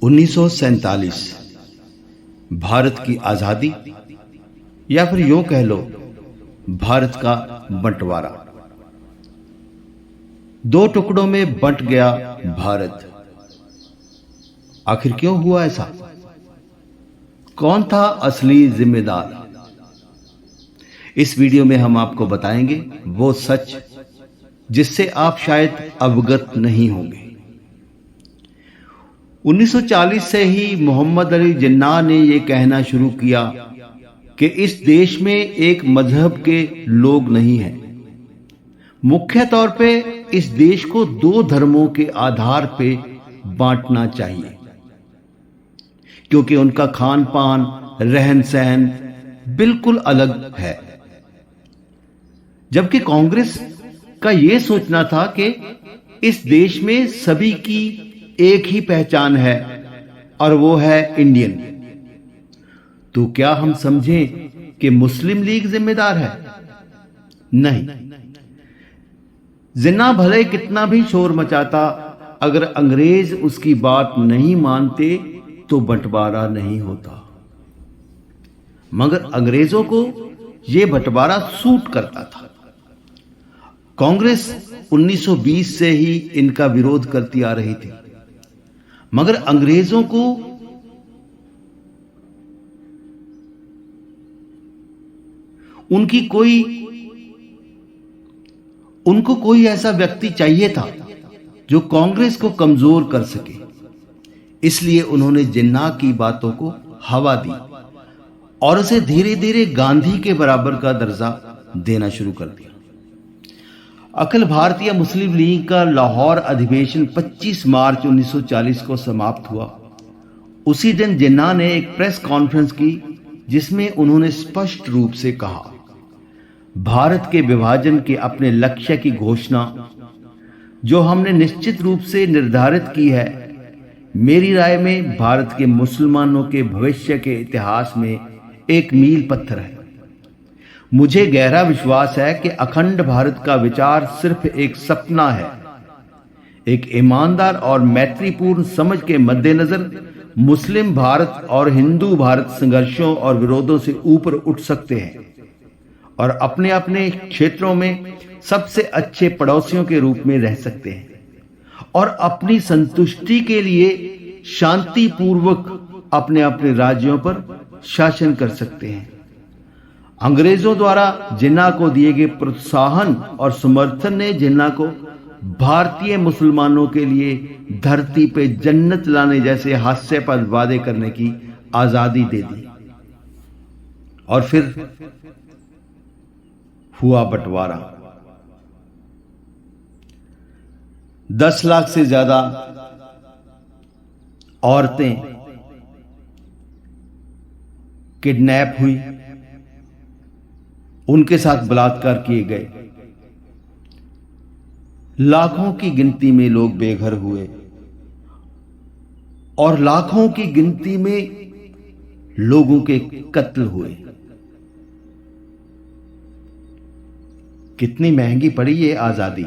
1947 भारत की आजादी या फिर यूं कह लो भारत का बंटवारा। दो टुकड़ों में बंट गया भारत। आखिर क्यों हुआ ऐसा? कौन था असली जिम्मेदार? इस वीडियो में हम आपको बताएंगे वो सच जिससे आप शायद अवगत नहीं होंगे। 1940 से ही मोहम्मद अली जिन्ना ने यह कहना शुरू किया कि इस देश में एक मजहब के लोग नहीं हैं। मुख्य तौर पे इस देश को दो धर्मों के आधार पे बांटना चाहिए, क्योंकि उनका खान पान रहन सहन बिल्कुल अलग है। जबकि कांग्रेस का यह सोचना था कि इस देश में सभी की एक ही पहचान है और वो है इंडियन। तो क्या हम समझें कि मुस्लिम लीग जिम्मेदार है? नहीं। जिन्ना भले कितना भी शोर मचाता, अगर अंग्रेज उसकी बात नहीं मानते तो बंटवारा नहीं होता। मगर अंग्रेजों को यह बंटवारा सूट करता था। कांग्रेस 1920 से ही इनका विरोध करती आ रही थी, मगर अंग्रेजों को उनको कोई ऐसा व्यक्ति चाहिए था जो कांग्रेस को कमजोर कर सके। इसलिए उन्होंने जिन्ना की बातों को हवा दी और उसे धीरे धीरे गांधी के बराबर का दर्जा देना शुरू कर दिया। अखिल भारतीय मुस्लिम लीग का लाहौर अधिवेशन 25 मार्च 1940 को समाप्त हुआ। उसी दिन जिन्ना ने एक प्रेस कॉन्फ्रेंस की जिसमें उन्होंने स्पष्ट रूप से कहा, भारत के विभाजन के अपने लक्ष्य की घोषणा जो हमने निश्चित रूप से निर्धारित की है, मेरी राय में भारत के मुसलमानों के भविष्य के इतिहास में एक मील पत्थर है। मुझे गहरा विश्वास है कि अखंड भारत का विचार सिर्फ एक सपना है। एक ईमानदार और मैत्रीपूर्ण समझ के मद्देनजर मुस्लिम भारत और हिंदू भारत संघर्षों और विरोधों से ऊपर उठ सकते हैं और अपने अपने क्षेत्रों में सबसे अच्छे पड़ोसियों के रूप में रह सकते हैं और अपनी संतुष्टि के लिए शांतिपूर्वक अपने अपने राज्यों पर शासन कर सकते हैं। अंग्रेजों द्वारा जिन्ना को दिए गए प्रोत्साहन और समर्थन ने जिन्ना को भारतीय मुसलमानों के लिए धरती पे जन्नत लाने जैसे हास्यास्पद वादे करने की आजादी दे दी। और फिर हुआ बंटवारा। 10 लाख से ज्यादा औरतें किडनैप हुई, उनके साथ बलात्कार किए गए। लाखों की गिनती में लोग बेघर हुए और लाखों की गिनती में लोगों के कत्ल हुए। कितनी महंगी पड़ी ये आजादी।